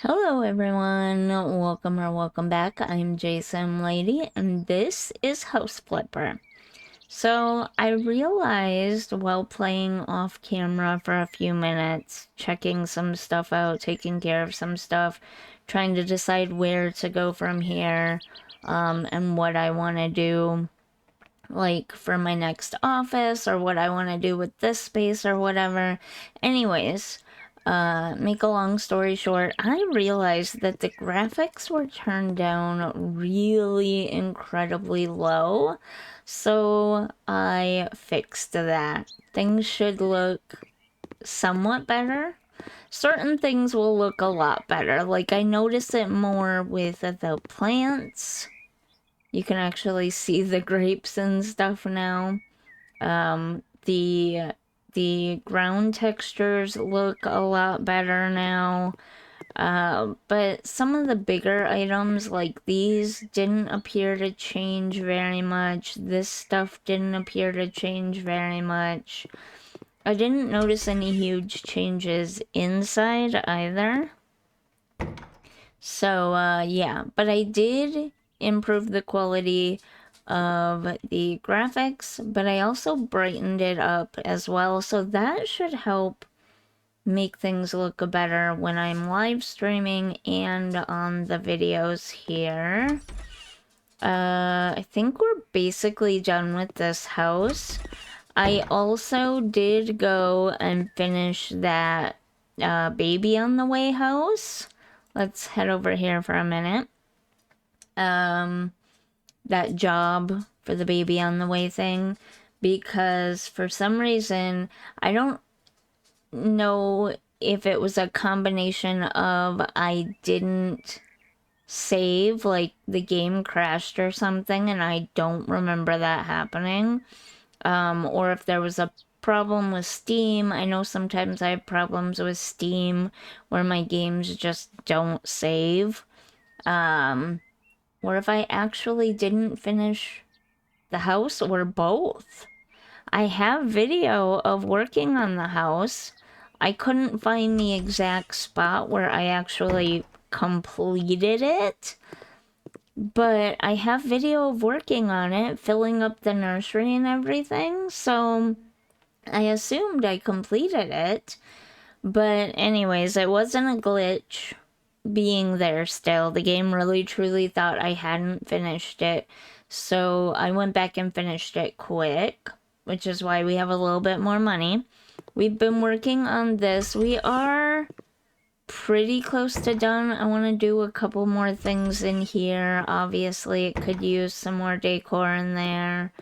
Hello everyone, welcome back. I'm JSimLady and this is House Flipper. So I realized while playing off camera for a few minutes, checking some stuff out, taking care of some stuff, trying to decide where to go from here, and what I want to do, like for my next office or what I want to do with this space or whatever. Anyways, make a long story short, I realized that the graphics were turned down really incredibly low. So I fixed that. Things should look somewhat better. Certain things will look a lot better. Like I notice it more with the plants. You can actually see the grapes and stuff now. The ground textures look a lot better now. But some of the bigger items like these didn't appear to change very much. This stuff didn't appear to change very much. I didn't notice any huge changes inside either. So, yeah, but I did improve the quality of the graphics, but I also brightened it up as well. So that should help make things look better when I'm live streaming and on the videos here. I think we're basically done with this house. I also did go and finish that baby on the way house. Let's head over here for a minute. That job for the baby on the way thing, because for some reason, I don't know if it was a combination of I didn't save, like the game crashed or something, and I don't remember that happening, or if there was a problem with Steam. I know sometimes I have problems with Steam where my games just don't save. Or if I actually didn't finish the house or both. I have video of working on the house. I couldn't find the exact spot where I actually completed it, but I have video of working on it, filling up the nursery and everything, so I assumed I completed it. But anyways, it wasn't a glitch being there still. The game really truly thought I hadn't finished it. So I went back and finished it quick, which is why we have a little bit more money. We've been working on this. We are pretty close to done. I want to do a couple more things in here. Obviously, it could use some more decor in there.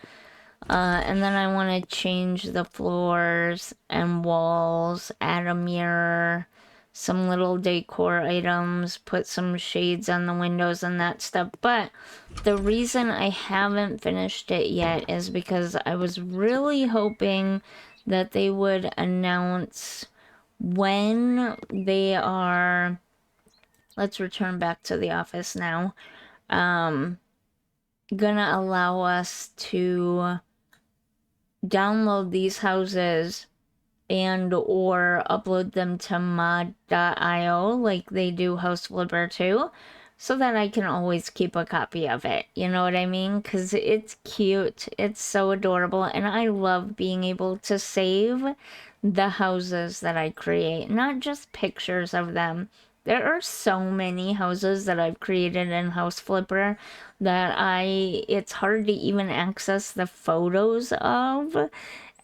And then I want to change the floors and walls, add a mirror, some little decor items, put some shades on the windows and that stuff. But the reason I haven't finished it yet is because I was really hoping that they would announce when they are... Let's return back to the office now. Gonna allow us to download these houses and or upload them to mod.io like they do House Flipper 2, so that I can always keep a copy of it. You know what I mean? Because it's cute. It's so adorable. And I love being able to save the houses that I create, not just pictures of them. There are so many houses that I've created in House Flipper that it's hard to even access the photos of.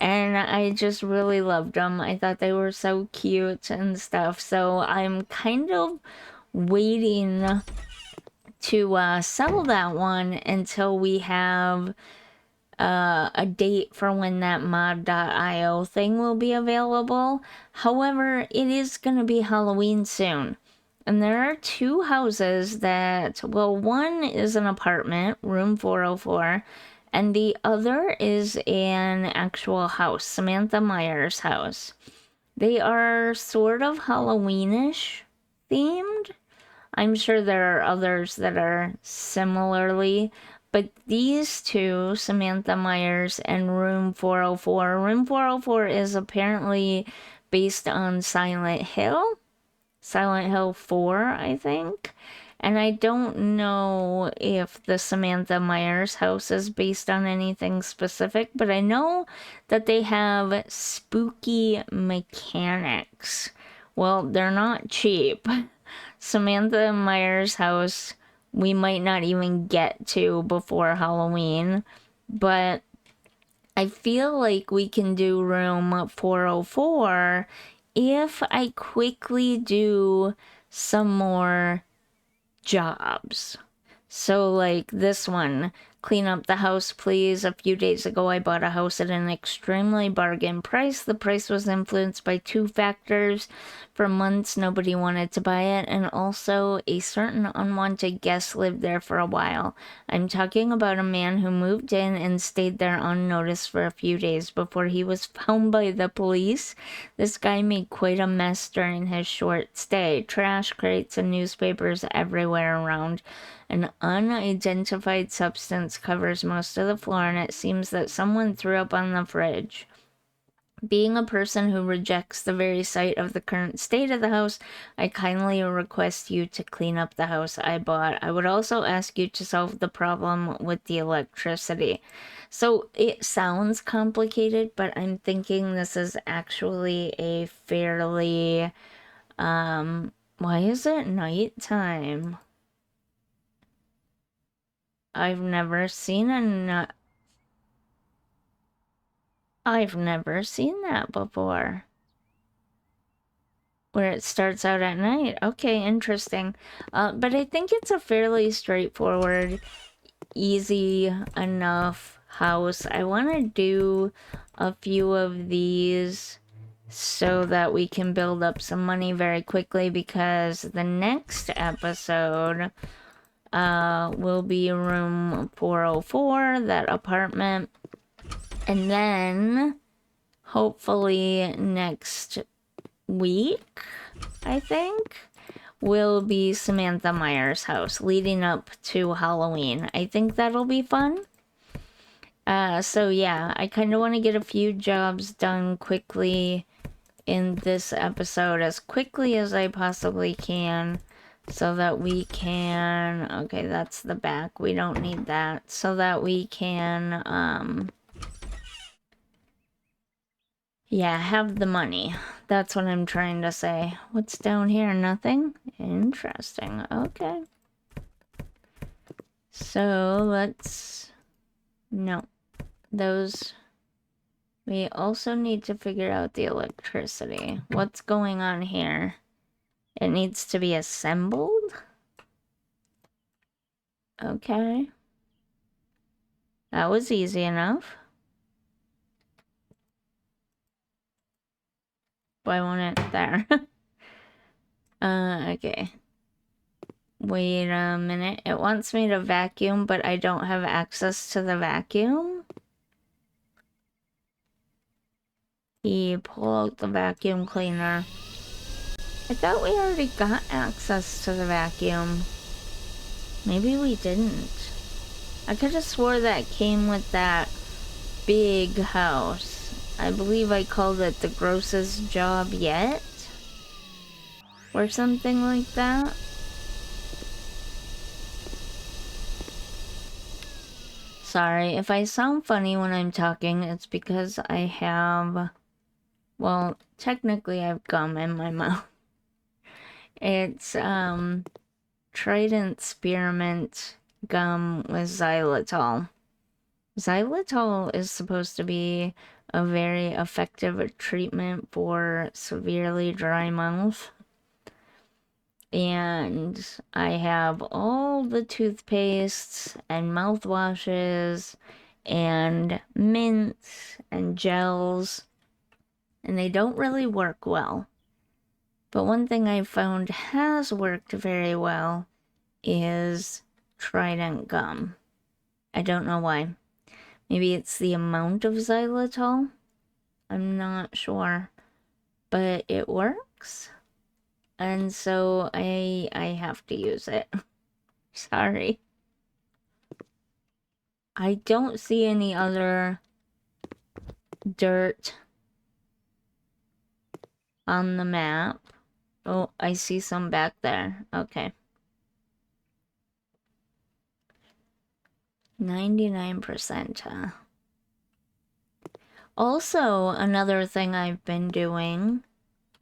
And I just really loved them. I thought they were so cute and stuff. So I'm kind of waiting to sell that one until we have a date for when that mod.io thing will be available. However, it is going to be Halloween soon. And there are two houses that, well, one is an apartment, room 404, and the other is an actual house, Samantha Meyer's house. They are sort of Halloweenish themed. I'm sure there are others that are similarly, but these two, Samantha Myers and Room 404, Room 404 is apparently based on Silent Hill. Silent Hill 4, I think. And I don't know if the Samantha Myers house is based on anything specific, but I know that they have spooky mechanics. Well, they're not cheap. Samantha Myers house, we might not even get to before Halloween, but I feel like we can do room 404 if I quickly do some more jobs. So, like this one, clean up the house, please. A few days ago, I bought a house at an extremely bargain price. The price was influenced by two factors. For months, nobody wanted to buy it, and also a certain unwanted guest lived there for a while. I'm talking about a man who moved in and stayed there unnoticed for a few days before he was found by the police. This guy made quite a mess during his short stay. Trash crates and newspapers everywhere around. An unidentified substance covers most of the floor, and it seems that someone threw up on the fridge. Being a person who rejects the very sight of the current state of the house, I kindly request you to clean up the house I bought. I would also ask you to solve the problem with the electricity. So it sounds complicated, but I'm thinking this is actually a fairly, why is it nighttime? I've never seen I've never seen that before. Where it starts out at night. Okay, interesting. But I think it's a fairly straightforward, easy enough house. I want to do a few of these so that we can build up some money very quickly, because the next episode will be room 404, that apartment. And then hopefully next week, I think, will be Samantha Myers' house leading up to Halloween. I think that'll be fun. So yeah, I kind of want to get a few jobs done quickly in this episode, as quickly as I possibly can, so that we can, okay, that's the back, we don't need that, so that we can, yeah, have the money. That's what I'm trying to say. What's down here? Nothing? Interesting. Okay. So let's... No. Those... We also need to figure out the electricity. What's going on here? It needs to be assembled? Okay. That was easy enough. Why won't it there? Okay. Wait a minute. It wants me to vacuum, but I don't have access to the vacuum? Pull out the vacuum cleaner. I thought we already got access to the vacuum. Maybe we didn't. I could have swore that came with that big house. I believe I called it the grossest job yet, or something like that. Sorry, if I sound funny when I'm talking, it's because I have, well, technically I have gum in my mouth. It's, Trident Spearmint gum with xylitol. Xylitol is supposed to be a very effective treatment for severely dry mouth. And I have all the toothpastes and mouthwashes and mints and gels, and they don't really work well. But one thing I found has worked very well is Trident gum. I don't know why. Maybe it's the amount of xylitol? I'm not sure. But it works. And so I have to use it. Sorry. I don't see any other dirt on the map. Oh, I see some back there. Okay. 99%, huh? Also, another thing I've been doing.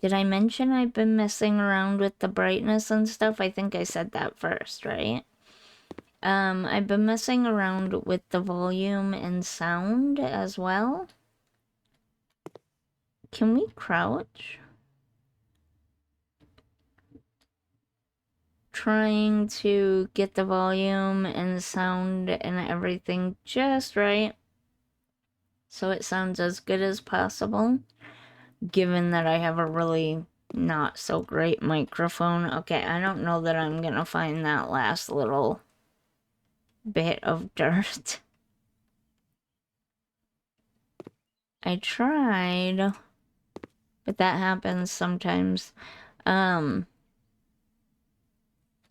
Did I mention I've been messing around with the brightness and stuff? I think I said that first, right? I've been messing around with the volume and sound as well. Can we crouch? Trying to get the volume and sound and everything just right so it sounds as good as possible, given that I have a really not so great microphone. Okay, I don't know that I'm gonna find that last little bit of dirt. I tried, but that happens sometimes.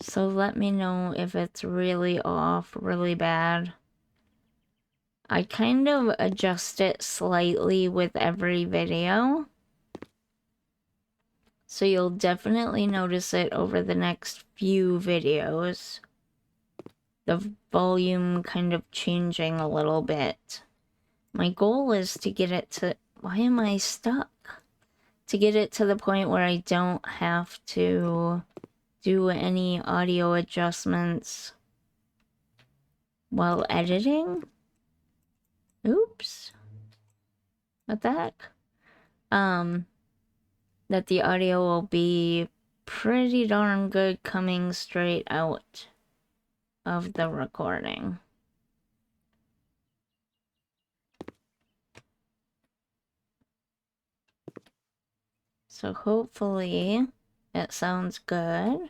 So let me know if it's really off, really bad. I kind of adjust it slightly with every video. So you'll definitely notice it over the next few videos. The volume kind of changing a little bit. My goal is to get it to... Why am I stuck? To get it to the point where I don't have to do any audio adjustments while editing. Oops. What the heck? That the audio will be pretty darn good coming straight out of the recording. So hopefully it sounds good.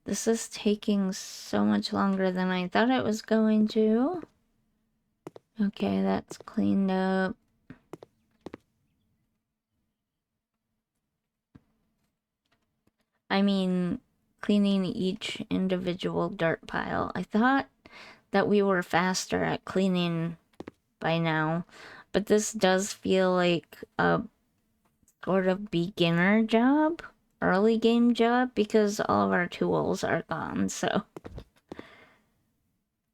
This is taking so much longer than I thought it was going to. Okay, that's cleaned up. I mean, cleaning each individual dirt pile. I thought that we were faster at cleaning by now, but this does feel like a sort of beginner job, early game job, because all of our tools are gone, so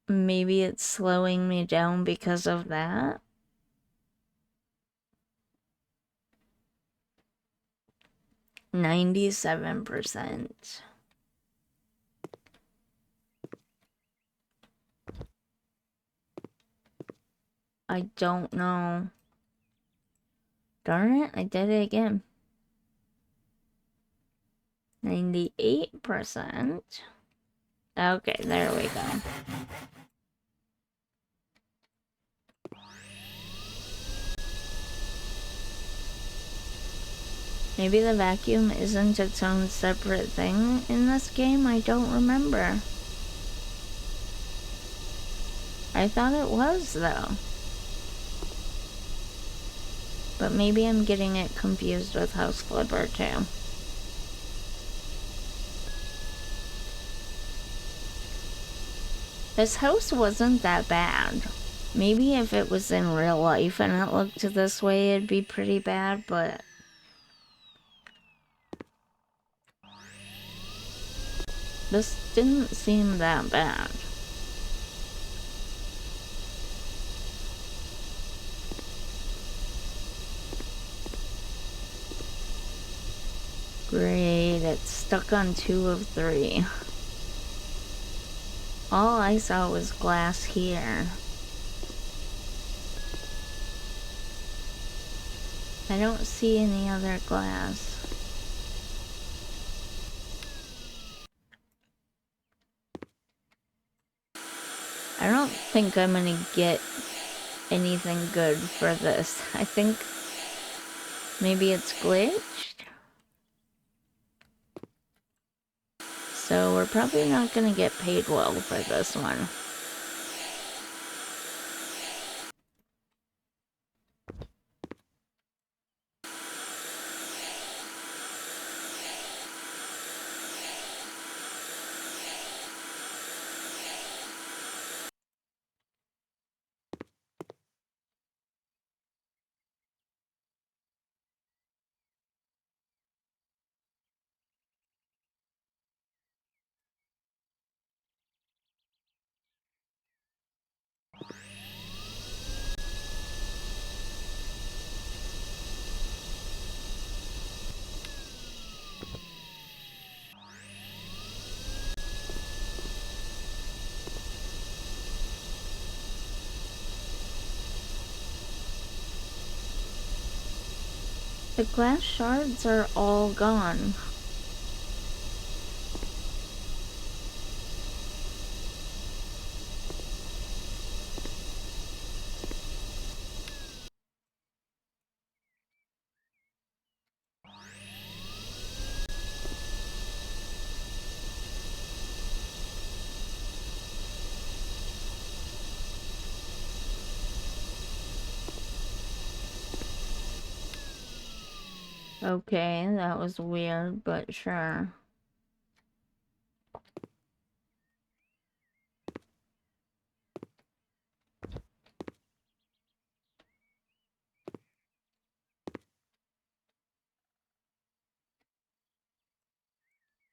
maybe it's slowing me down because of that. 97%. I don't know. Darn it, I did it again. 98%. Okay, there we go. Maybe the vacuum isn't its own separate thing in this game? I don't remember. I thought it was, though. But maybe I'm getting it confused with House Flipper, too. This house wasn't that bad. Maybe if it was in real life and it looked this way, it'd be pretty bad, but... this didn't seem that bad. Great, it's stuck on 2 of 3. All I saw was glass here. I don't see any other glass. I don't think I'm gonna get anything good for this. I think maybe it's glitched. So we're probably not gonna get paid well for this one. The glass shards are all gone. Okay, that was weird, but sure.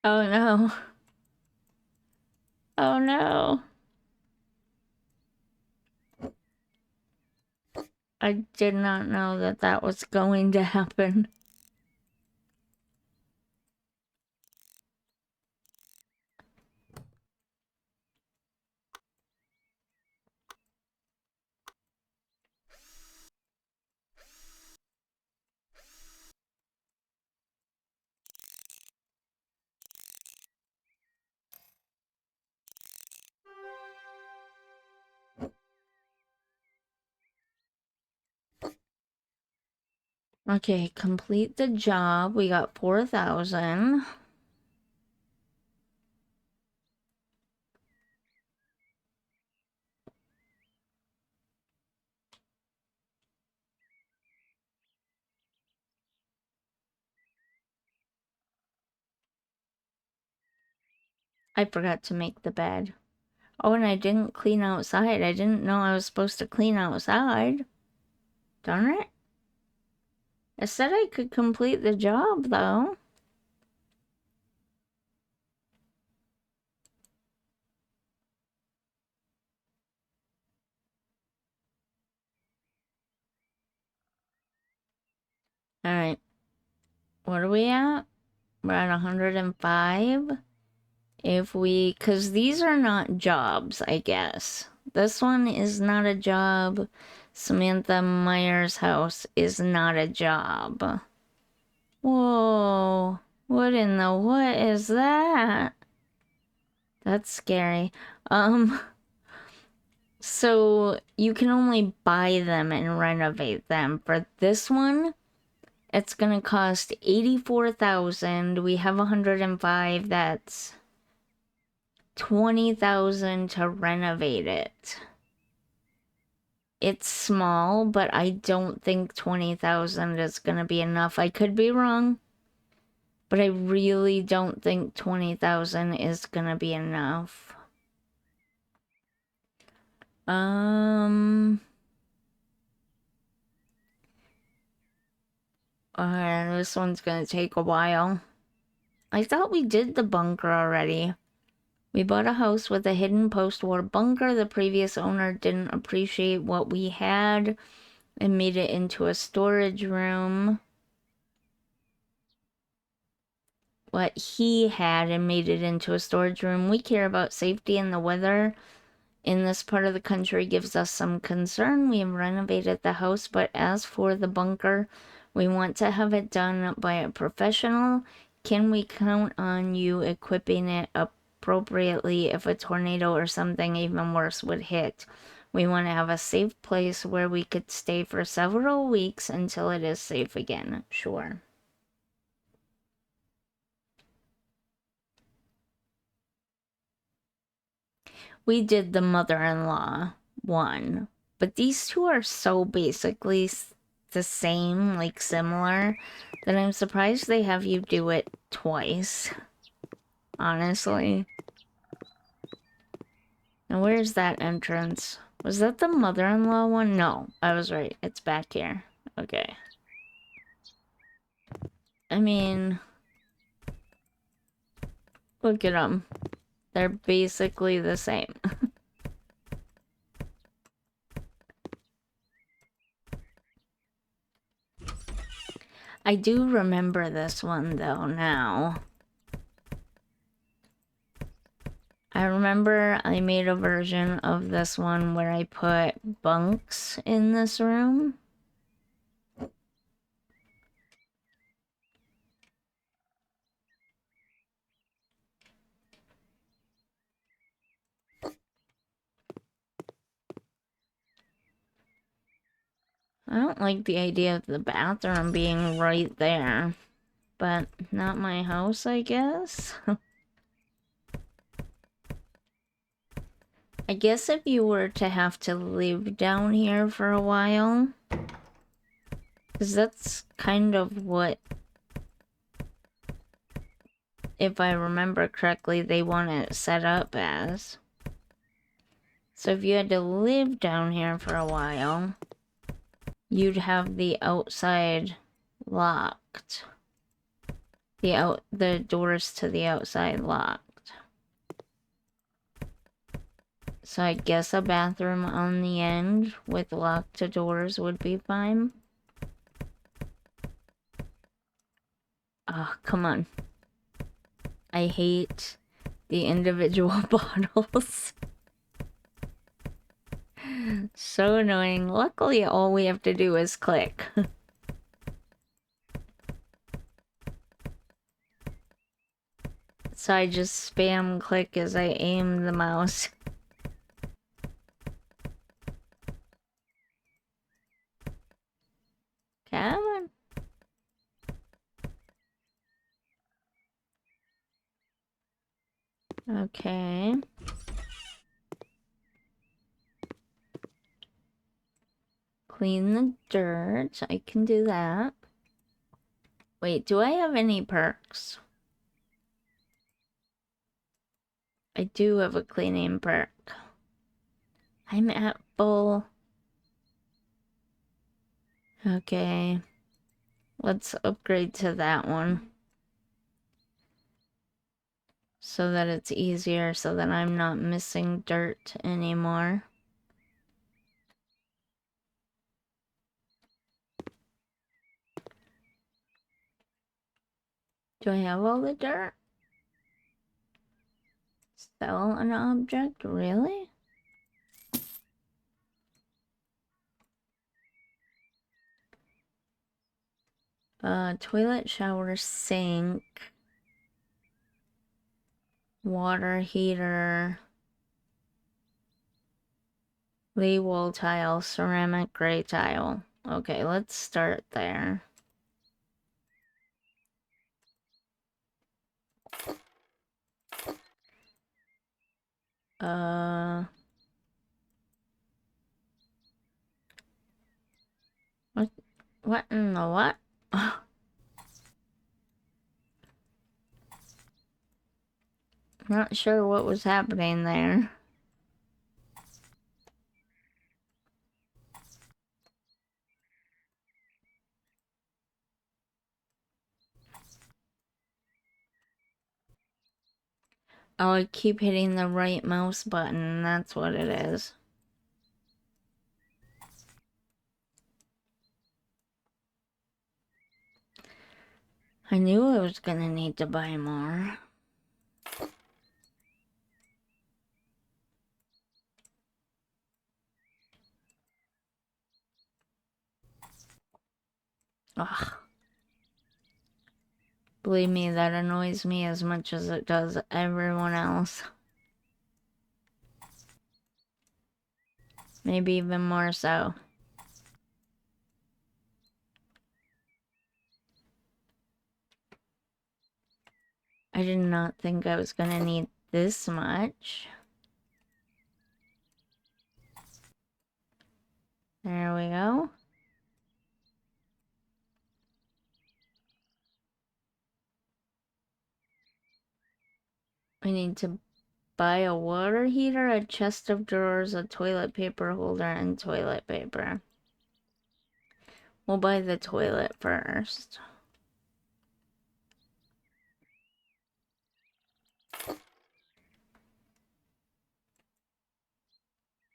Oh no. Oh no. I did not know that that was going to happen. Okay, complete the job. We got 4,000. I forgot to make the bed. Oh, and I didn't clean outside. I didn't know I was supposed to clean outside. Darn it. I said I could complete the job, though. Alright. What are we at? We're at 105. If we... Because these are not jobs, I guess. This one is not a job. Samantha Meyer's house is not a job. Whoa. What in the... What is that? That's scary. So you can only buy them and renovate them. For this one, it's gonna cost 84,000. We have 105. That's 20,000 to renovate it. It's small, but I don't think 20,000 is gonna be enough. I could be wrong, but I really don't think 20,000 is gonna be enough. This one's gonna take a while. I thought we did the bunker already. We bought a house with a hidden post-war bunker. The previous owner didn't appreciate what we had and made it into a storage room. What he had and made it into a storage room. We care about safety, and the weather in this part of the country gives us some concern. We have renovated the house, but as for the bunker, we want to have it done by a professional. Can we count on you equipping it appropriately if a tornado or something even worse would hit? We want to have a safe place where we could stay for several weeks until it is safe again. Sure. We did the mother-in-law one, but these two are so basically the same, like similar, that I'm surprised they have you do it twice, honestly. Now where's that entrance? Was that the mother-in-law one? No, I was right. It's back here. Okay. I mean, look at them. They're basically the same. I do remember this one, though, now. I remember I made a version of this one where I put bunks in this room. I don't like the idea of the bathroom being right there. But not my house, I guess? I guess if you were to have to live down here for a while, because that's kind of what, if I remember correctly, they want it set up as. So if you had to live down here for a while, you'd have the outside locked. The doors to the outside locked. So I guess a bathroom on the end with locked doors would be fine. Oh, come on. I hate the individual bottles. So annoying. Luckily, all we have to do is click. So I just spam click as I aim the mouse. Come on. Okay. Clean the dirt. I can do that. Wait, do I have any perks? I do have a cleaning perk. I'm at full. Okay. Let's upgrade to that one. So that it's easier, so that I'm not missing dirt anymore. Do I have all the dirt? Sell an object? Really? Toilet, shower, sink, water heater, lay wall tile, ceramic gray tile. Okay, let's start there. What in the what? Not sure what was happening there. Oh, I keep hitting the right mouse button, that's what it is. I knew I was gonna need to buy more. Ugh. Believe me, that annoys me as much as it does everyone else. Maybe even more so. I did not think I was gonna need this much. There we go. I need to buy a water heater, a chest of drawers, a toilet paper holder, and toilet paper. We'll buy the toilet first.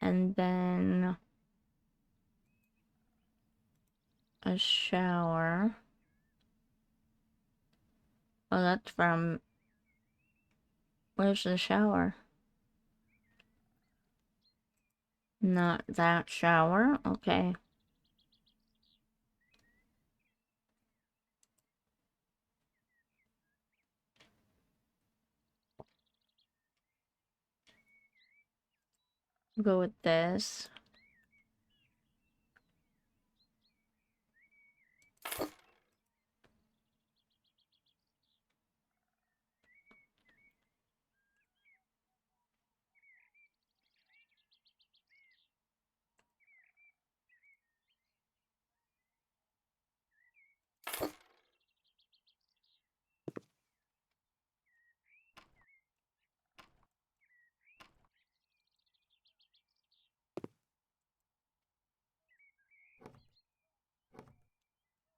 And then a shower. Oh, that's from... Where's the shower? Not that shower. Okay. Go with this.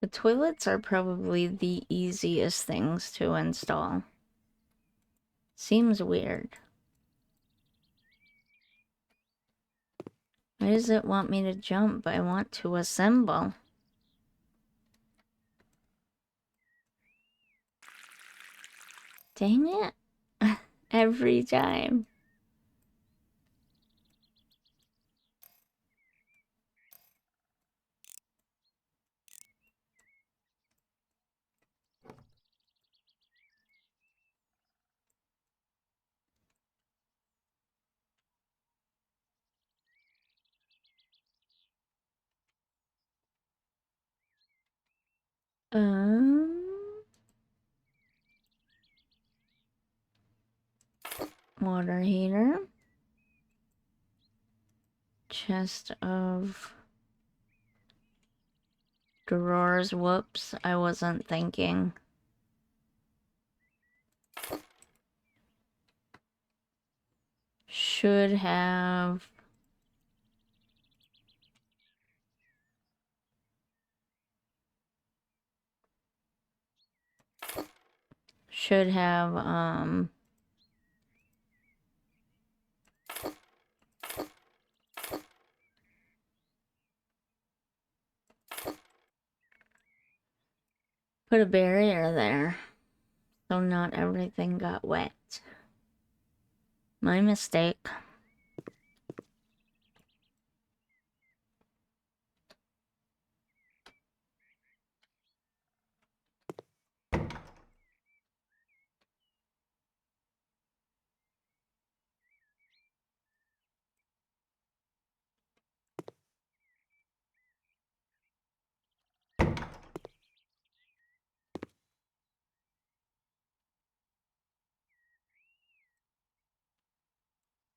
The toilets are probably the easiest things to install. Seems weird. Why does it want me to jump? I want to assemble. Dang it. Every time. Water heater. Chest of drawers. Whoops, I wasn't thinking. Should have... put a barrier there, so not everything got wet. My mistake.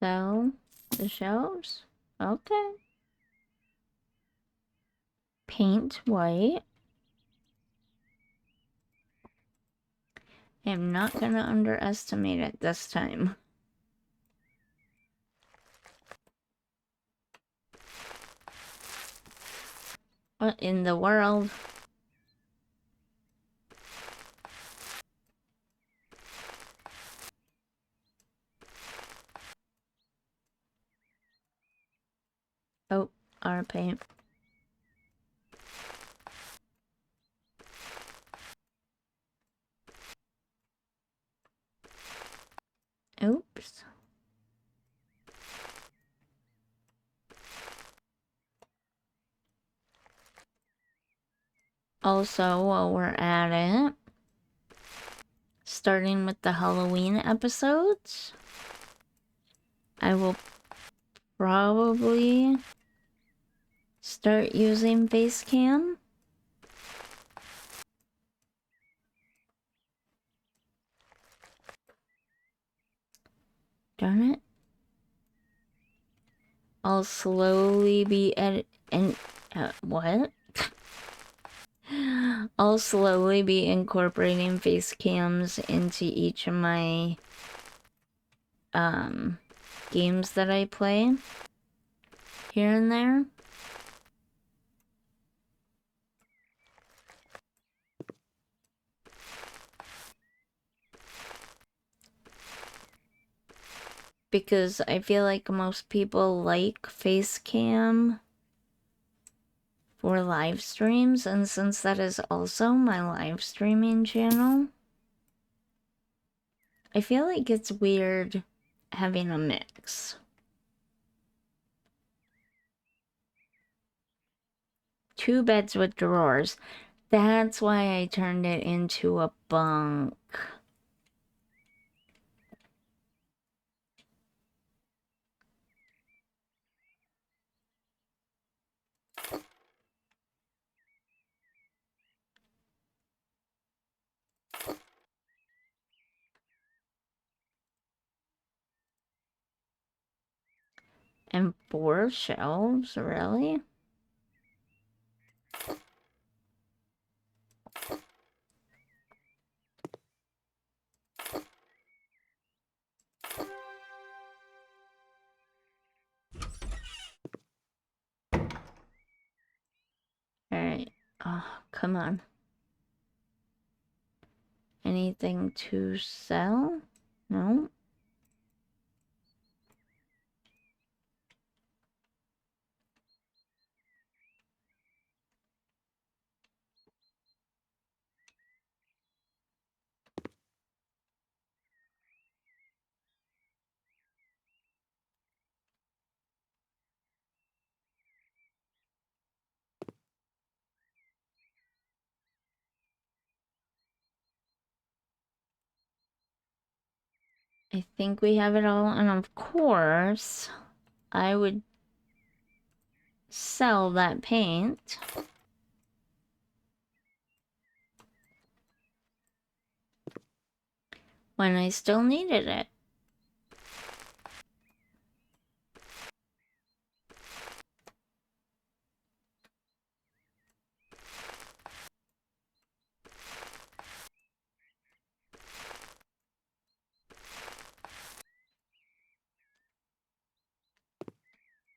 So, the shelves? Okay. Paint white. I'm not gonna underestimate it this time. What in the world? Oh, our paint. Oops. Also, while we're at it, starting with the Halloween episodes, I will probably start using face cam. Darn it. I'll slowly be what? I'll slowly be incorporating face cams into each of my games that I play here and there. Because I feel like most people like face cam for live streams, and since that is also my live streaming channel, I feel like it's weird having a mix. Two beds with drawers. That's why I turned it into a bunk. And 4 shelves, really? Alright. Oh, come on. Anything to sell? No. I think we have it all, and of course, I would sell that paint. When I still needed it.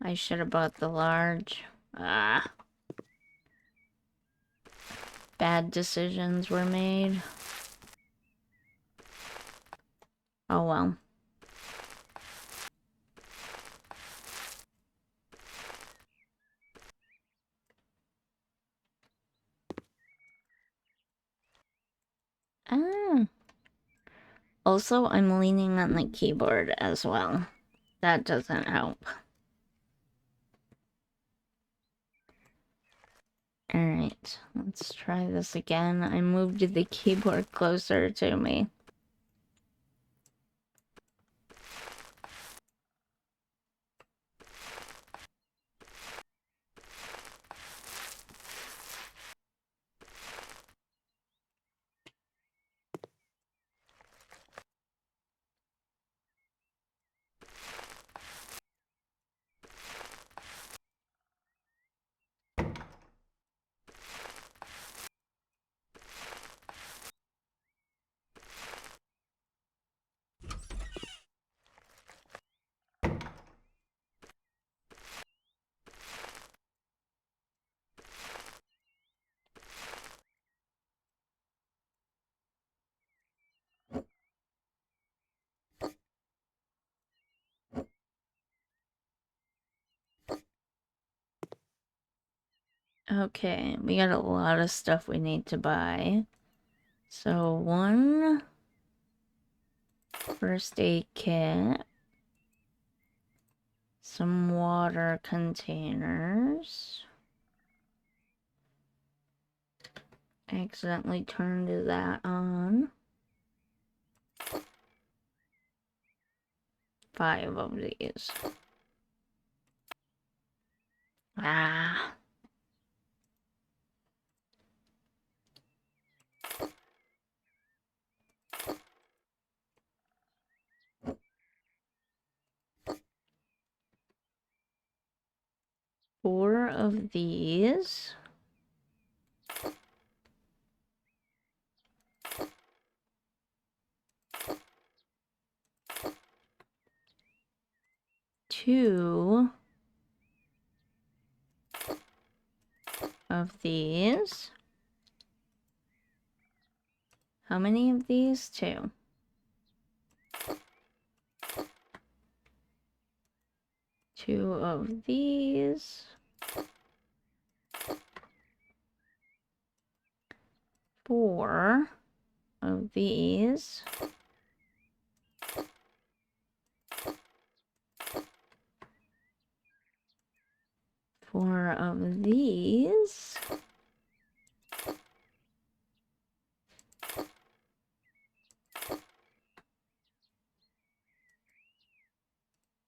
I should have bought the large. Ah. Bad decisions were made. Oh well. Ah. Also, I'm leaning on the keyboard as well. That doesn't help. Alright, let's try this again. I moved the keyboard closer to me. Okay, we got a lot of stuff we need to buy. So, one first aid kit, some water containers. Accidentally turned that on. 5 of these. Ah. Four of these. Two of these. How many of these? 2. 2 of these. 4 of these. 4 of these.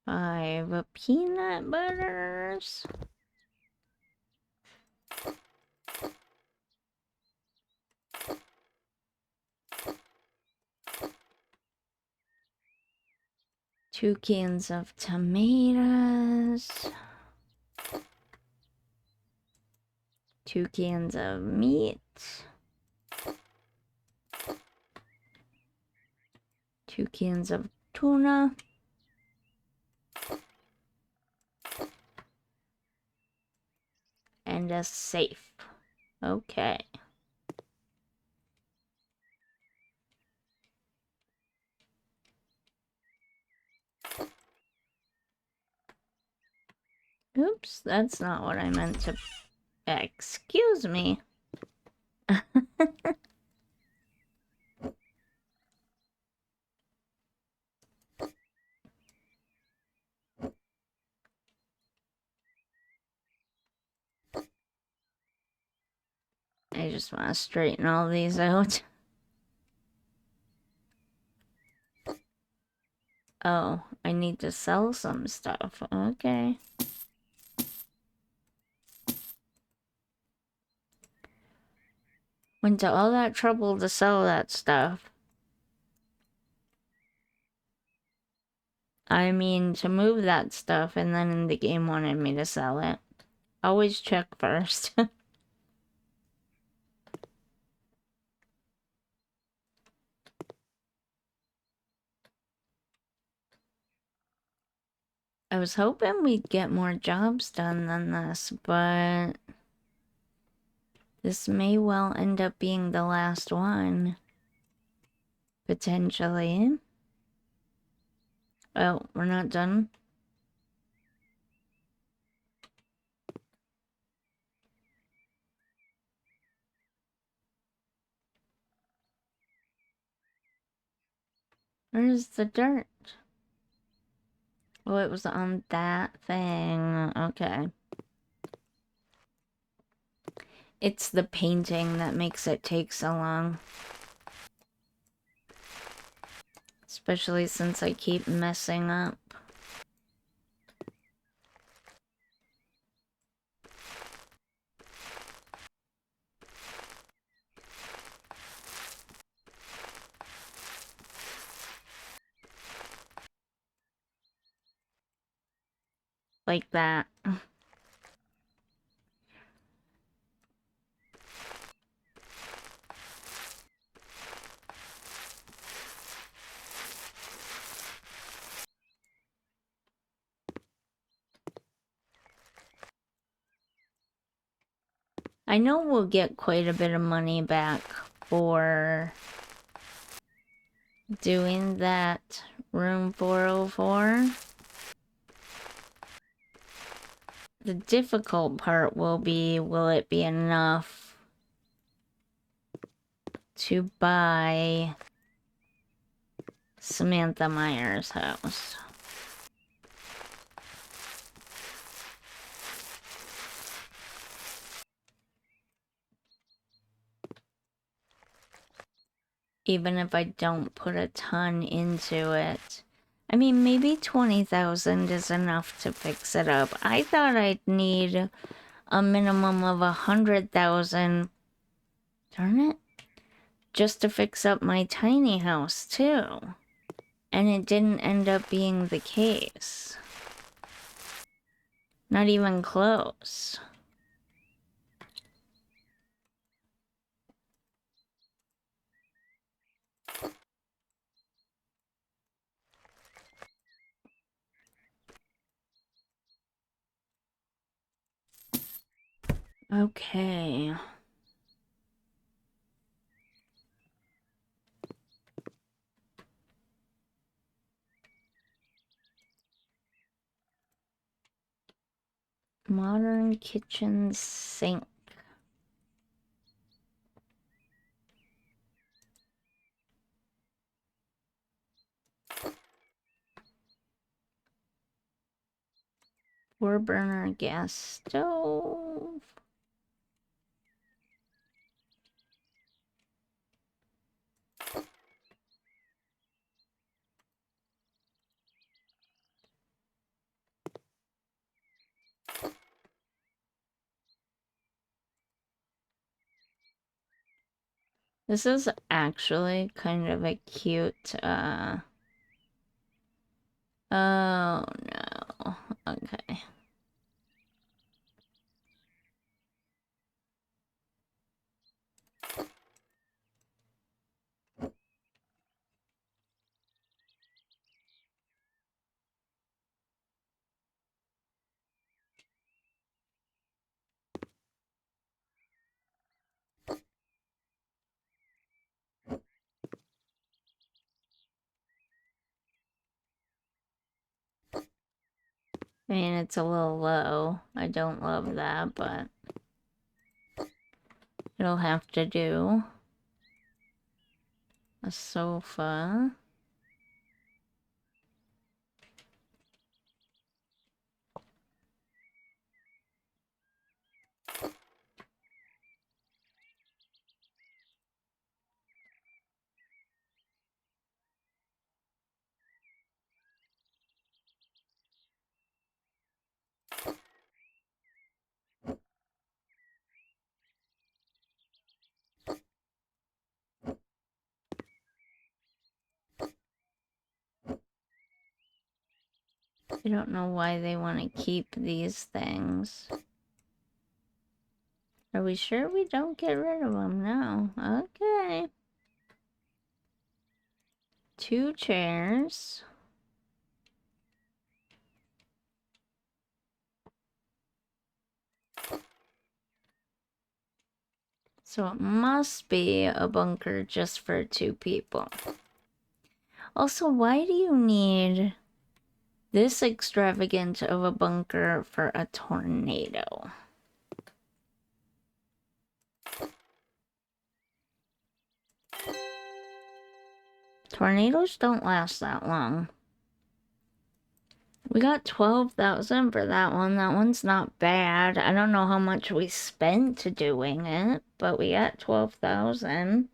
5 peanut butters. 2 cans of tomatoes. 2 cans of meat. 2 cans of tuna. And a safe. Okay. Oops, that's not what I meant to... Excuse me. I just want to straighten all these out. Oh, I need to sell some stuff. Okay. Went to all that trouble to sell that stuff. I mean, to move that stuff, and then the game wanted me to sell it. Always check first. I was hoping we'd get more jobs done than this, but this may well end up being the last one. Potentially. Oh, we're not done? Where's the dirt? Oh, it was on that thing. Okay. It's the painting that makes it take so long. Especially since I keep messing up. Like that. I know we'll get quite a bit of money back for doing that room 404. The difficult part will it be enough to buy Samantha Meyer's house? Even if I don't put a ton into it. I mean, maybe 20,000 is enough to fix it up. I thought I'd need a minimum of 100,000. Darn it. Just to fix up my tiny house, too. And it didn't end up being the case. Not even close. Okay. Modern kitchen sink. Four burner gas stove. This is actually kind of a cute, oh no. Okay. I mean, it's a little low. I don't love that, but it'll have to do. A sofa. I don't know why they want to keep these things. Are we sure we don't get rid of them? No. Okay. 2 chairs. So it must be a bunker just for 2 people. Also, why do you need this extravagant of a bunker for a tornado? Tornadoes don't last that long. We got 12,000 for that one. That one's not bad. I don't know how much we spent doing it, but we got 12,000.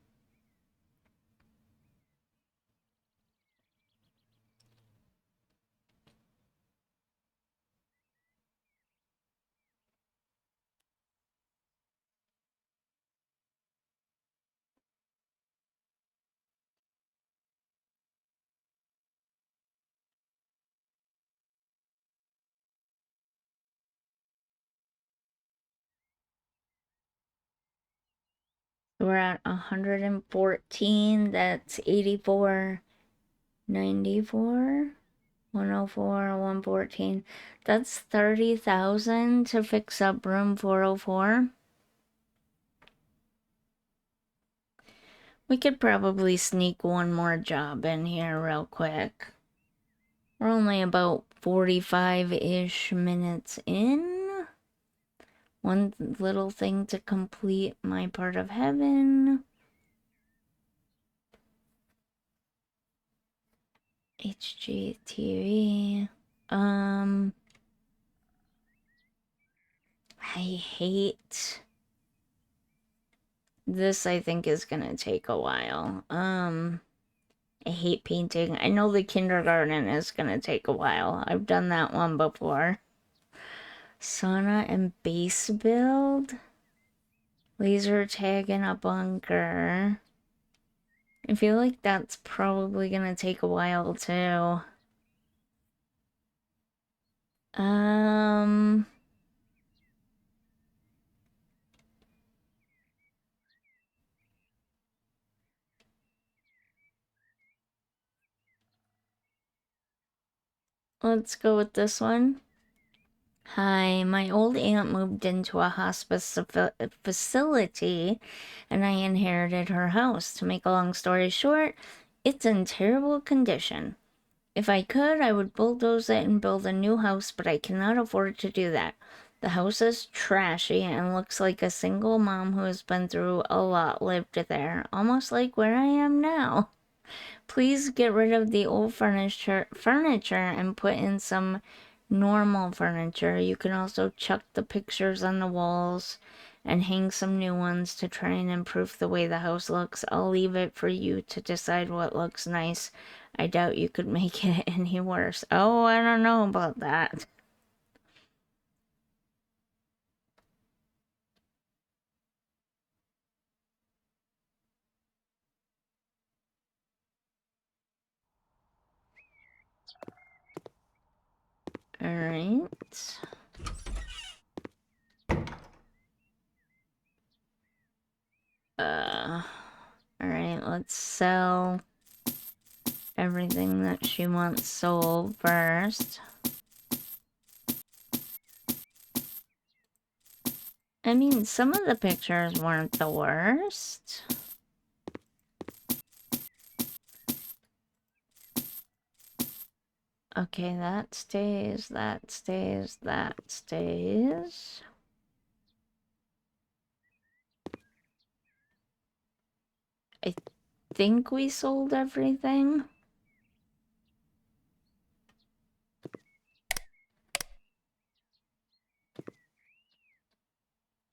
We're at 114. That's 84, 94, 104, 114. That's 30,000 to fix up room 404. We could probably sneak one more job in here real quick. We're only about 45-ish minutes in. One little thing to complete my part of heaven. HGTV. I hate this. I think is gonna take a while. I hate painting. I know the kindergarten is gonna take a while. I've done that one before. Sauna and base build. Laser tag in a bunker. I feel like that's probably gonna take a while too. Let's go with this one. Hi, my old aunt moved into a hospice facility and I inherited her house. To make a long story short, it's in terrible condition. If I could, I would bulldoze it and build a new house, but I cannot afford to do that. The house is trashy and looks like a single mom who has been through a lot lived there, almost like where I am now. Please get rid of the old furniture and put in some normal furniture. You can also chuck the pictures on the walls and hang some new ones to try and improve the way the house looks. I'll leave it for you to decide what looks nice. I doubt you could make it any worse. Oh, I don't know about that. Alright. Alright, let's sell everything that she wants sold first. I mean, some of the pictures weren't the worst. Okay, that stays, that stays, that stays. I think we sold everything.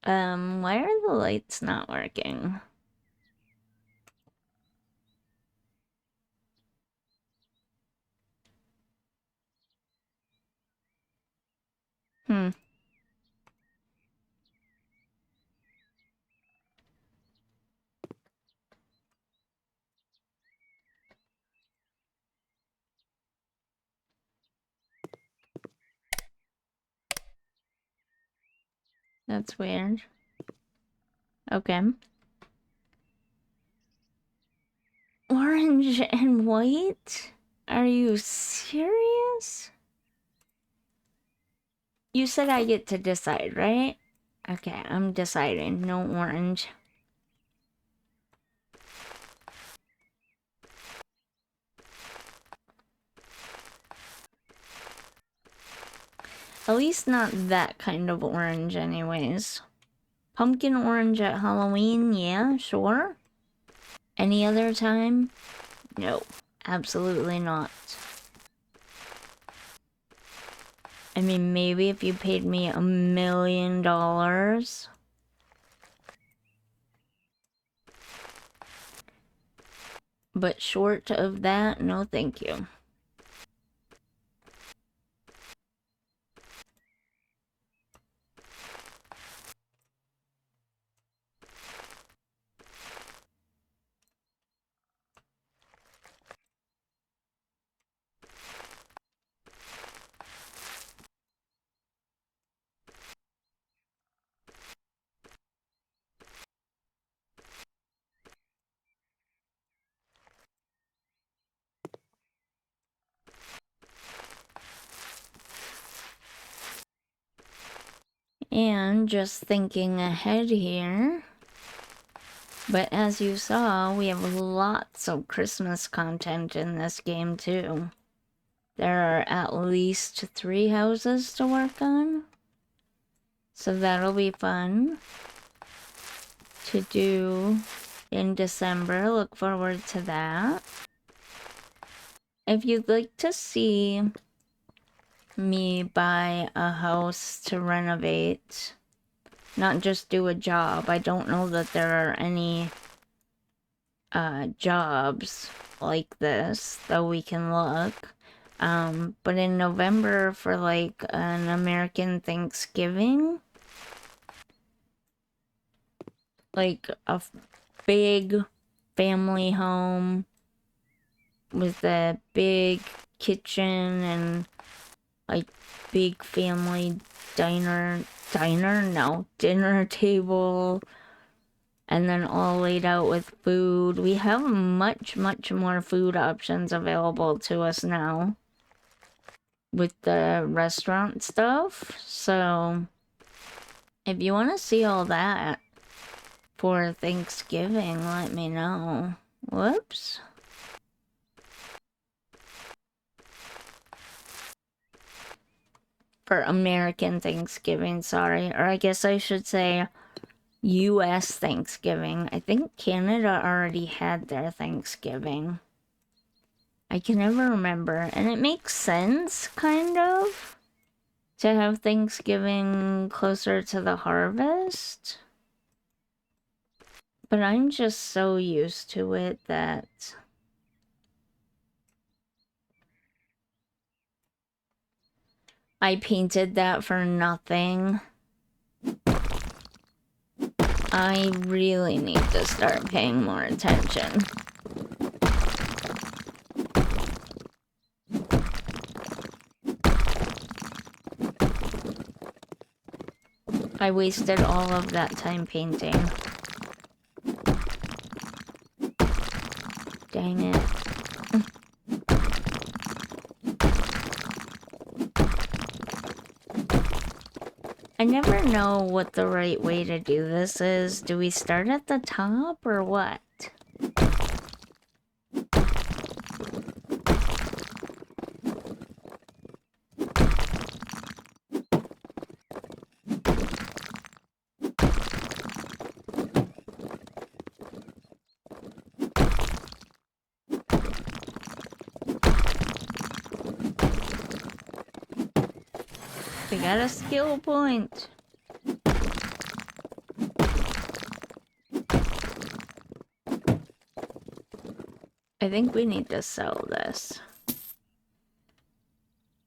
Why are the lights not working? Hmm. That's weird. Okay. Orange and white? Are you serious? You said I get to decide, right? Okay, I'm deciding. No orange. At least not that kind of orange anyways. Pumpkin orange at Halloween, yeah, sure. Any other time? No, absolutely not. I mean, maybe if you paid me $1 million. But short of that, no thank you. And just thinking ahead here, but as you saw, we have lots of Christmas content in this game too. There are at least 3 houses to work on, so that'll be fun to do in December. Look forward to that. If you'd like to see me buy a house to renovate, not just do a job, I don't know that there are any jobs like this, though we can look. But in November for like an American Thanksgiving, like a big family home with a big kitchen and like big family dinner table, and then all laid out with food. We have much more food options available to us now with the restaurant stuff. So if you want to see all that for Thanksgiving, let me know. Whoops. For American Thanksgiving, sorry. Or I guess I should say US Thanksgiving. I think Canada already had their Thanksgiving. I can never remember. And it makes sense, kind of, to have Thanksgiving closer to the harvest. But I'm just so used to it that I painted that for nothing. I really need to start paying more attention. I wasted all of that time painting. Dang it. I never know what the right way to do this is. Do we start at the top or what? We got a skill point. I think we need to sell this.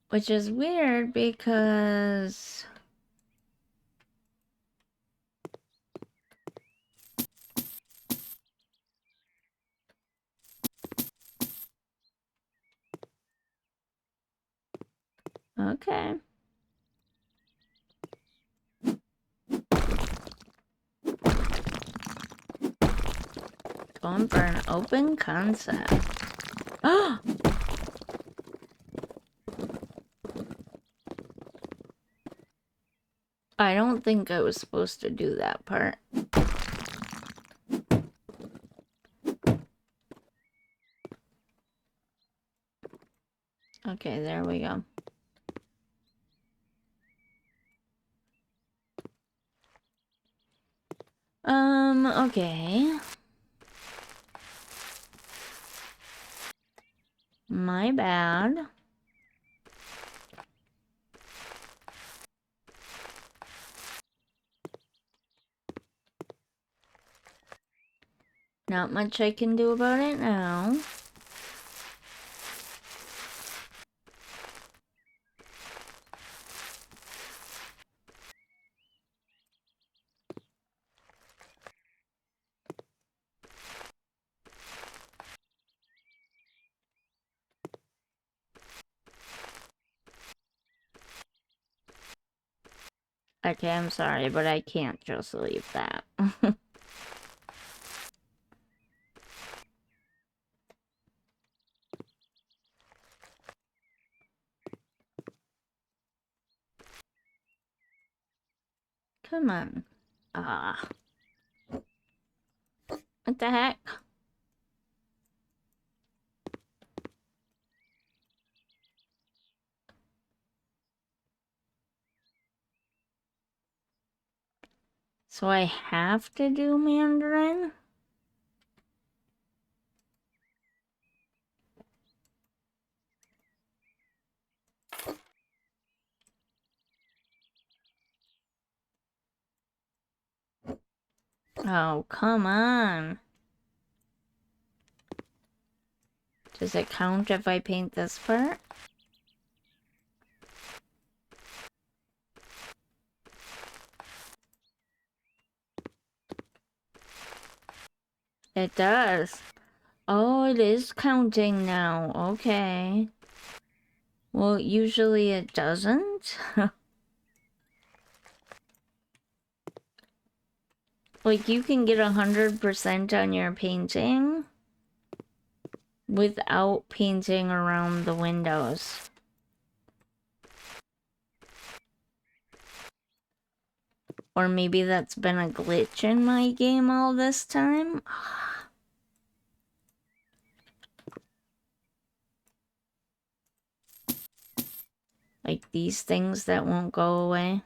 Which is weird because... Okay. Going for an open concept. Oh! I don't think I was supposed to do that part. Okay, there we go. Okay. My bad. Not much I can do about it now. Okay, I'm sorry, but I can't just leave that. Come on. Ah. What the heck? So I have to do Mandarin? Oh, come on. Does it count if I paint this part? It does. Oh, it is counting now. Okay. Well, usually it doesn't. Like, you can get 100% on your painting without painting around the windows. Or maybe that's been a glitch in my game all this time. Like these things that won't go away.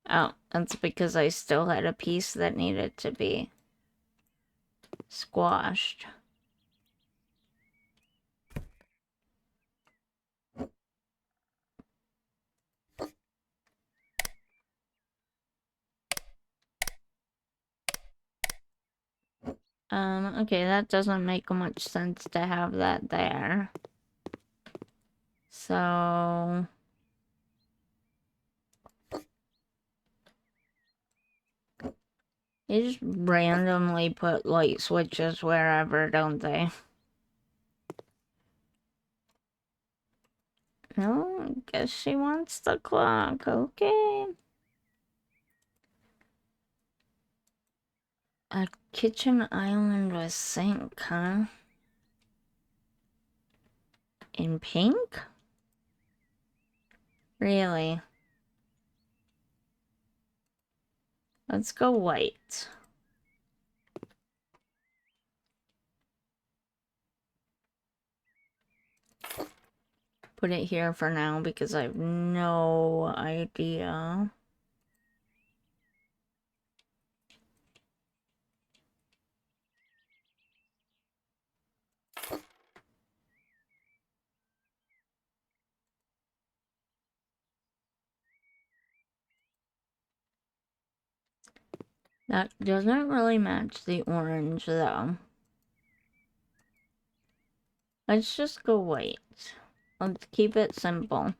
Oh, that's because I still had a piece that needed to be squashed. Okay, that doesn't make much sense to have that there. So... They just randomly put light switches wherever, don't they? No, I guess she wants the clock. Okay. A kitchen island with sink, huh? In pink? Really? Let's go white. Put it here for now because I have no idea. That doesn't really match the orange, though. Let's just go white. Let's keep it simple.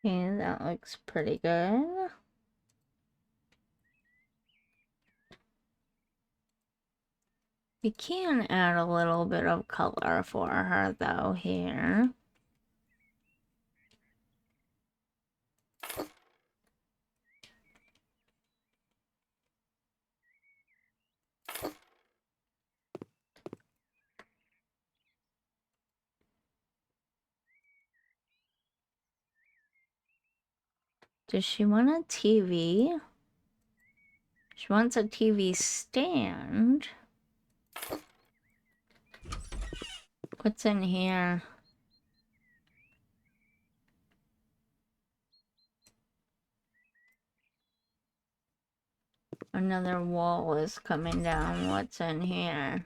Okay, that looks pretty good. We can add a little bit of color for her, though, here. Does she want a TV? She wants a TV stand. What's in here? Another wall is coming down. What's in here?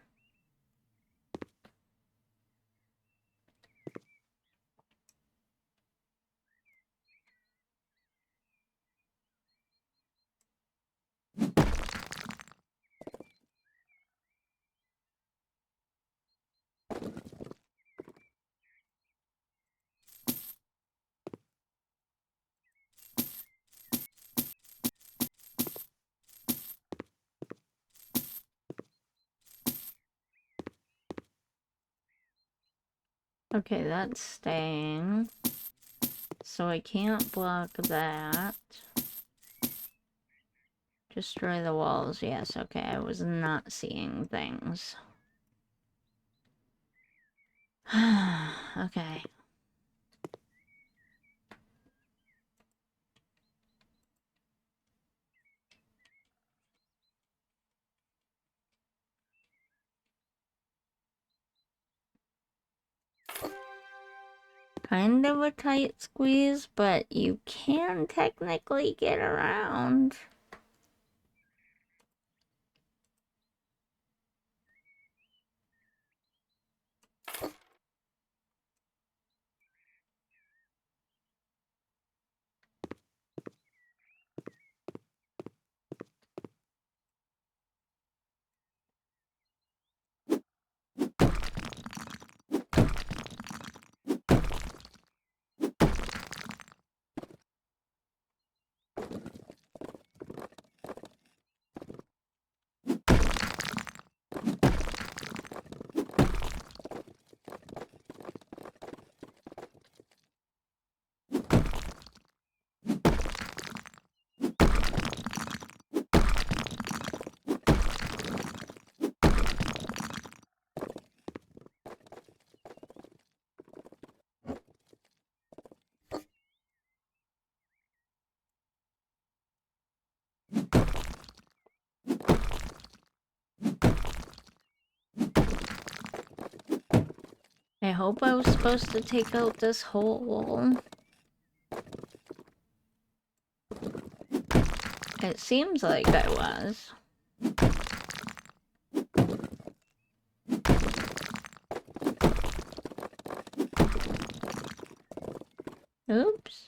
Okay, that's staying. So I can't block that. Destroy the walls. Yes, okay, I was not seeing things. Okay. Kind of a tight squeeze, but you can technically get around. I hope I was supposed to take out this hole. It seems like I was. Oops.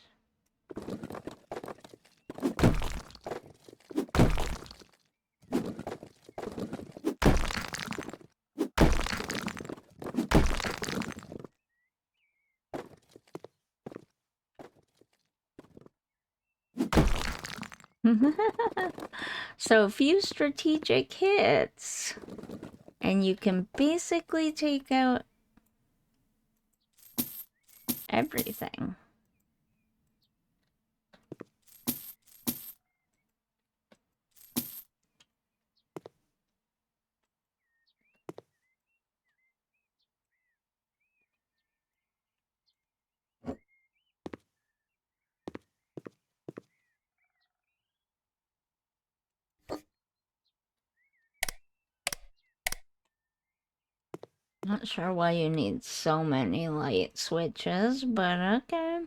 So a few strategic hits, and you can basically take out everything. Not sure why you need so many light switches, but okay.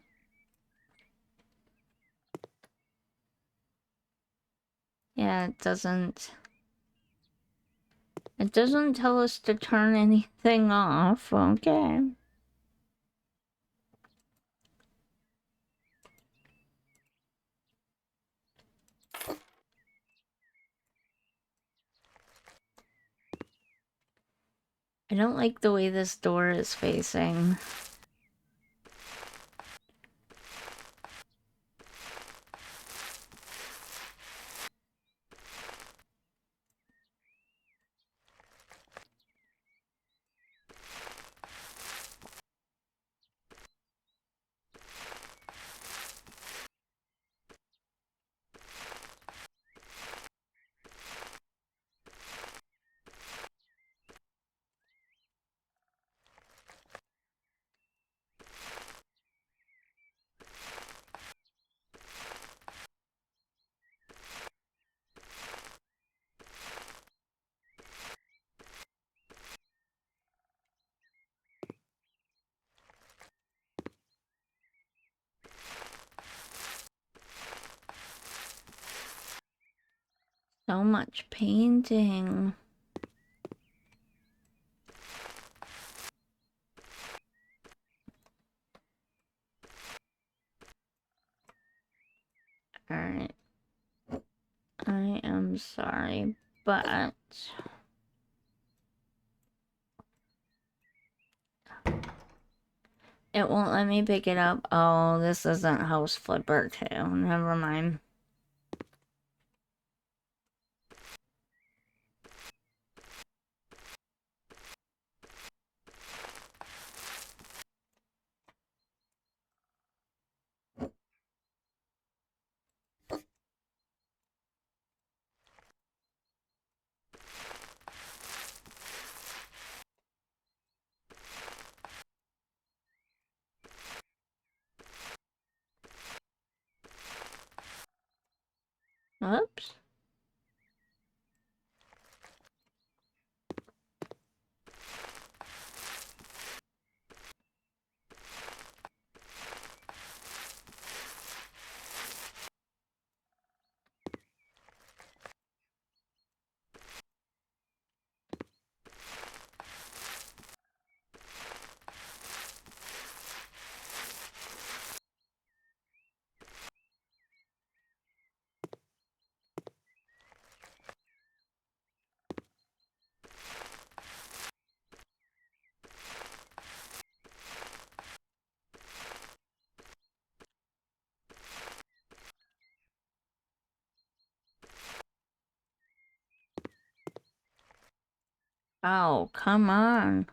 Yeah, it doesn't tell us to turn anything off. Okay. I don't like the way this door is facing. So much painting. Alright. I am sorry, but it won't let me pick it up. Oh, this isn't House Flipper 2. Never mind. Oops. Oh, come on.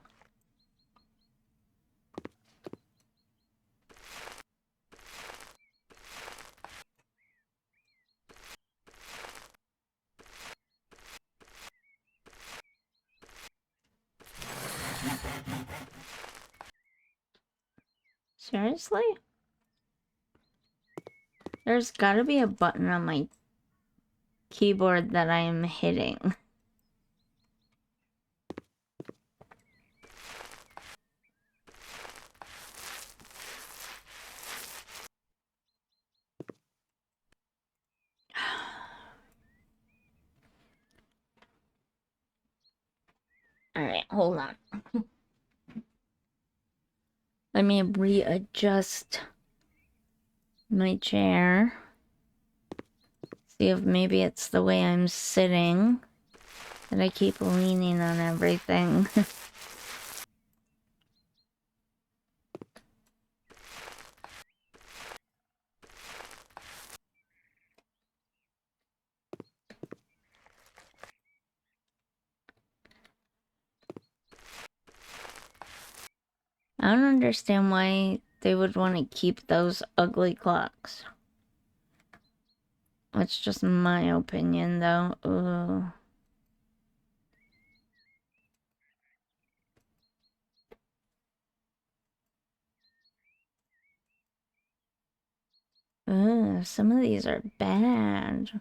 Seriously? There's gotta be a button on my keyboard that I am hitting. Alright, hold on. Let me readjust my chair. See if maybe it's the way I'm sitting that I keep leaning on everything. I don't understand why they would want to keep those ugly clocks. That's just my opinion, though. Ooh. Ugh, some of these are bad.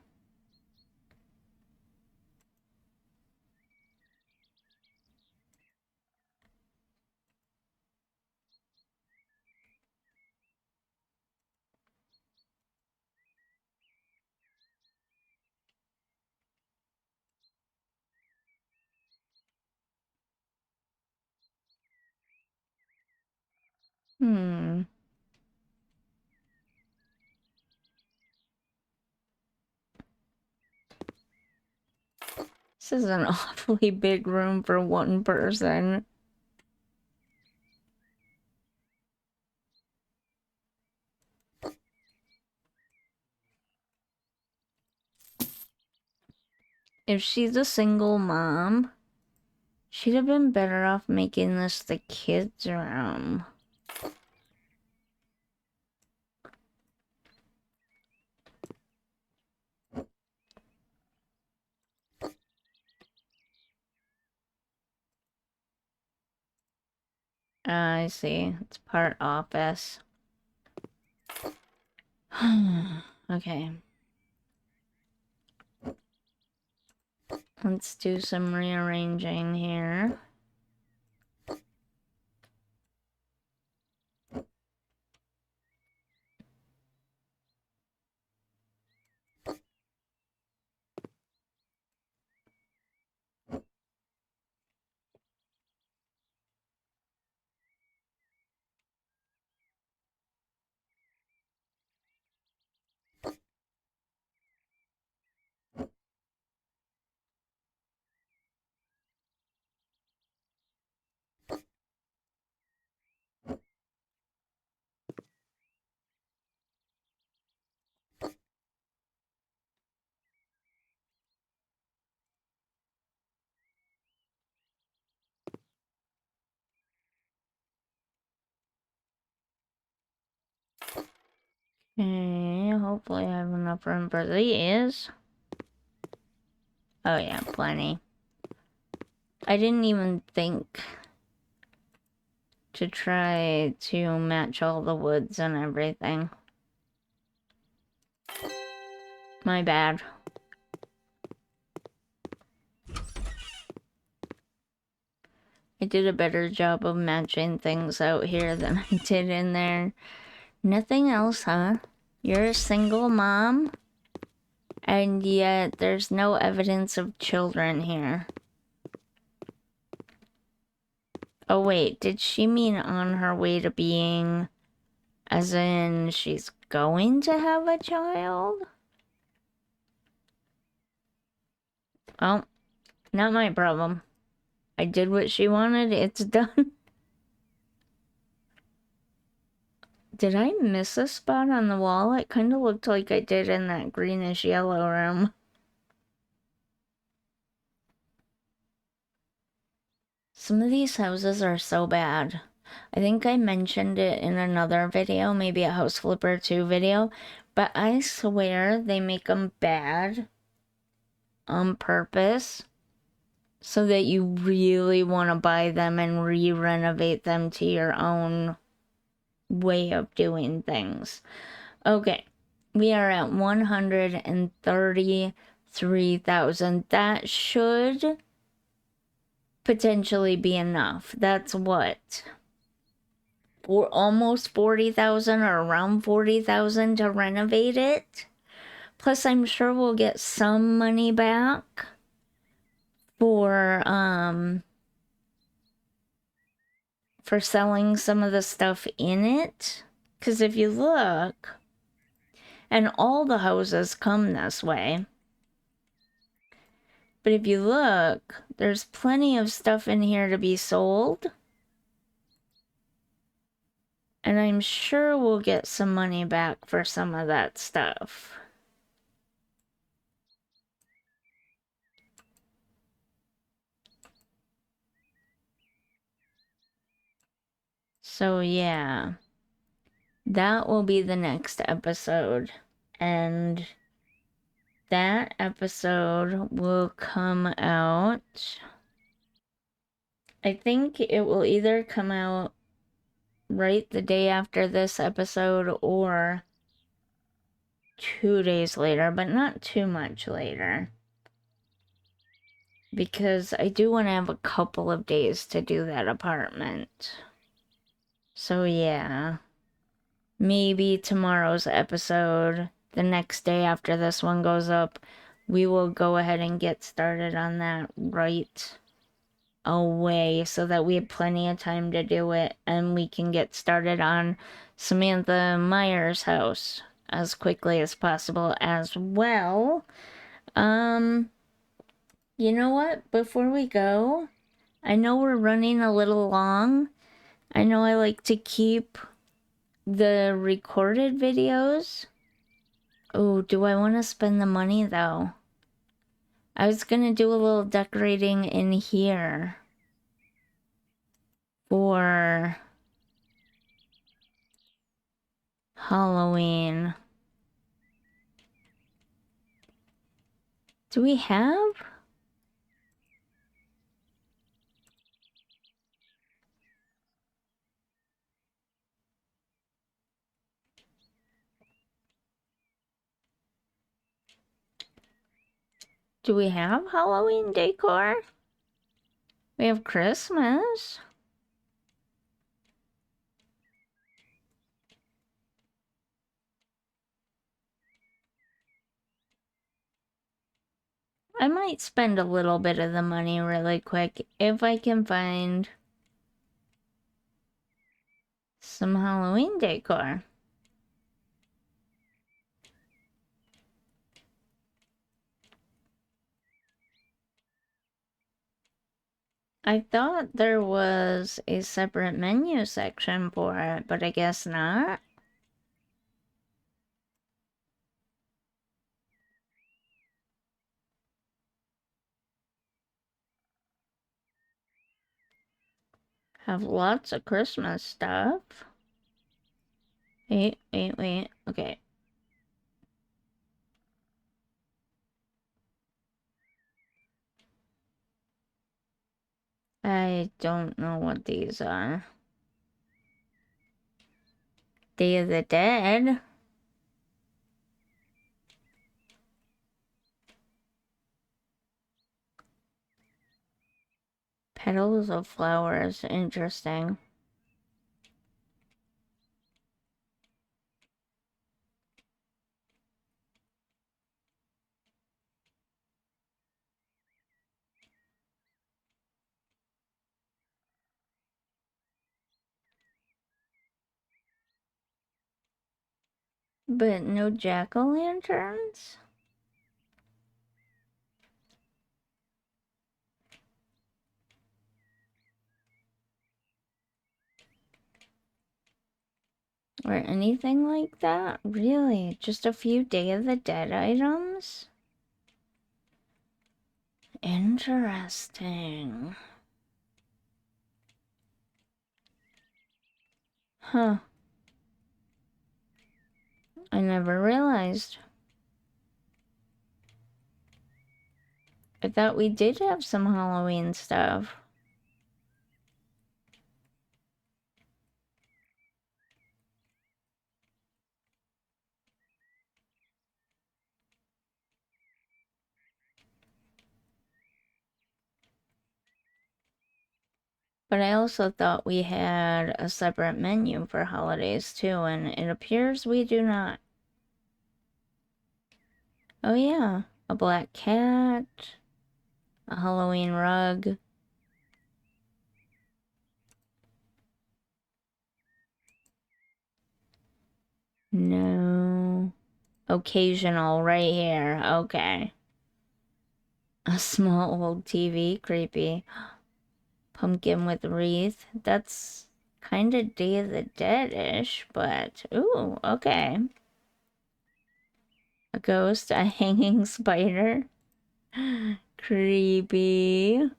Hmm. This is an awfully big room for one person. If she's a single mom, she'd have been better off making this the kids' room. I see. It's part office. Okay. Let's do some rearranging here. Okay, hopefully I have enough room for these. Oh yeah, plenty. I didn't even think to try to match all the woods and everything. My bad. I did a better job of matching things out here than I did in there. Nothing else, huh? You're a single mom, and yet there's no evidence of children here. Oh wait, did she mean on her way to being, as in she's going to have a child? Oh, not my problem. I did what she wanted, it's done. Did I miss a spot on the wall? It kind of looked like I did in that greenish yellow room. Some of these houses are so bad. I think I mentioned it in another video, maybe a House Flipper 2 video, but I swear they make them bad on purpose so that you really want to buy them and re-renovate them to your own way of doing things. Okay, we are at 133,000. That should potentially be enough. That's what? For almost 40,000 or around 40,000 to renovate it. Plus, I'm sure we'll get some money back for selling some of the stuff in it. Because if you look, and all the houses come this way, but if you look, there's plenty of stuff in here to be sold. And I'm sure we'll get some money back for some of that stuff. So yeah, that will be the next episode. And that episode will come out. I think it will either come out right the day after this episode or 2 days later, but not too much later. Because I do want to have a couple of days to do that apartment. So yeah, maybe tomorrow's episode, the next day after this one goes up, we will go ahead and get started on that right away so that we have plenty of time to do it and we can get started on Samantha Meyer's house as quickly as possible as well. Um, you know what? Before we go, I know we're running a little long. I know I like to keep the recorded videos. Oh, do I want to spend the money though? I was gonna do a little decorating in here for Halloween. Do we have? Do we have Halloween decor? We have Christmas. I might spend a little bit of the money really quick if I can find some Halloween decor. I thought there was a separate menu section for it, but I guess not. Have lots of Christmas stuff. Wait. Okay. I don't know what these are. Day of the Dead. Petals of flowers. Interesting. But no jack-o'-lanterns? Or anything like that? Really? Just a few Day of the Dead items? Interesting. Huh. I never realized. I thought we did have some Halloween stuff. But I also thought we had a separate menu for holidays too, and it appears we do not. Oh yeah, a black cat, a Halloween rug. No. Occasional right here. Okay. A small old TV. Creepy. Pumpkin with wreath. That's kind of Day of the Dead-ish, but ooh, okay. A ghost, a hanging spider. Creepy.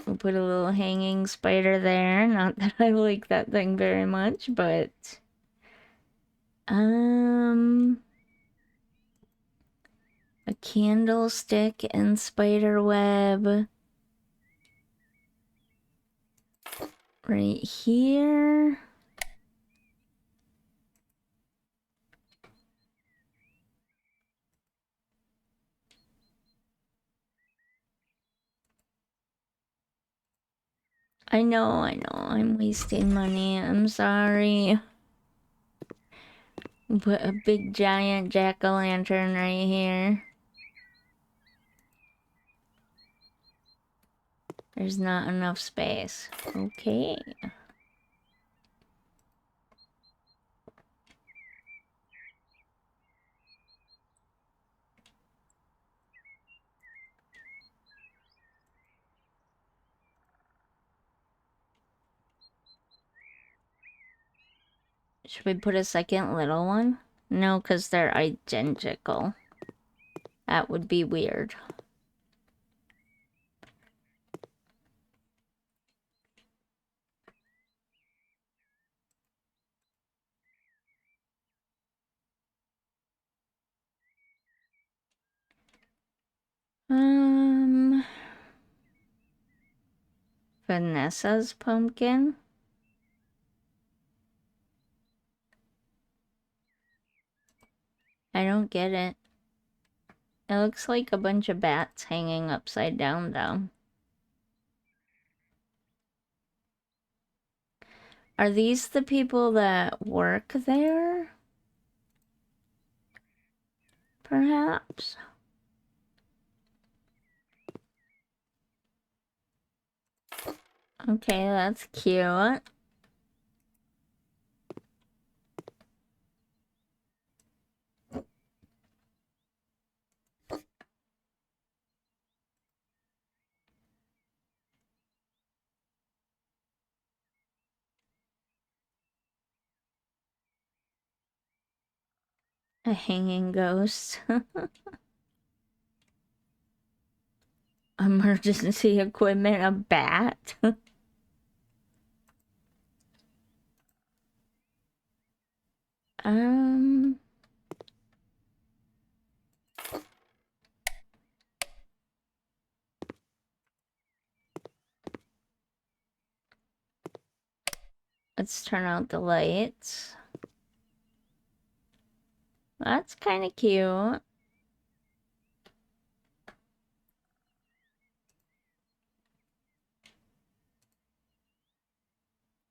We'll put a little hanging spider there. Not that I like that thing very much, but um a candlestick and spider web right here. I know, I'm wasting money. I'm sorry. Put a big giant jack-o'-lantern right here. There's not enough space. Okay. Should we put a second little one? No, because they're identical. That would be weird. Vanessa's pumpkin? I don't get it. It looks like a bunch of bats hanging upside down, though. Are these the people that work there? Perhaps? Okay, that's cute. A hanging ghost. Emergency equipment, a bat. um... Let's turn out the lights. That's kind of cute.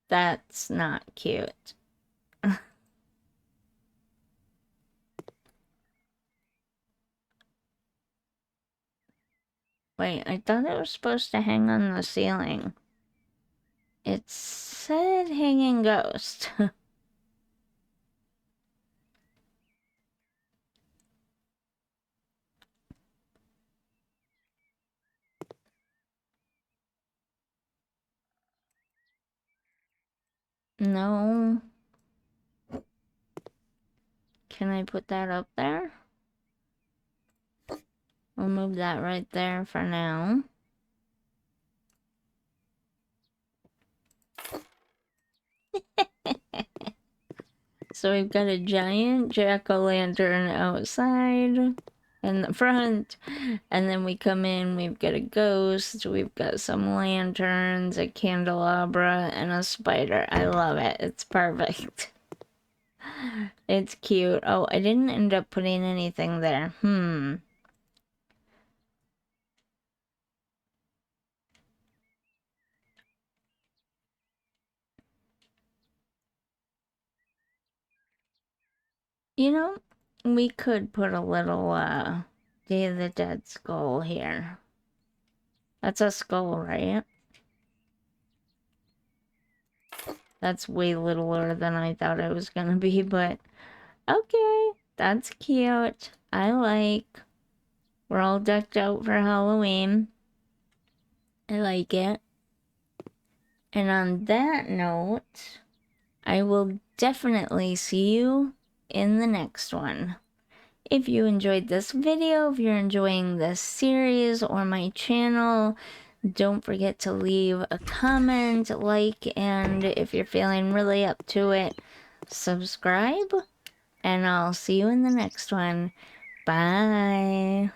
That's not cute. Wait, I thought it was supposed to hang on the ceiling. It said hanging ghost. No. Can I put that up there? We'll move that right there for now. So we've got a giant jack-o'-lantern outside in the front, and then we come in, we've got a ghost, we've got some lanterns, a candelabra, and a spider. I love it. It's perfect. It's cute. Oh, I didn't end up putting anything there. You know, we could put a little, Day of the Dead skull here. That's a skull, right? That's way littler than I thought it was gonna be, but okay, that's cute. I like. We're all decked out for Halloween. I like it. And on that note, I will definitely see you in the next one. If you enjoyed this video, if you're enjoying this series or my channel, don't forget to leave a comment, like, and if you're feeling really up to it, subscribe. And I'll see you in the next one. Bye.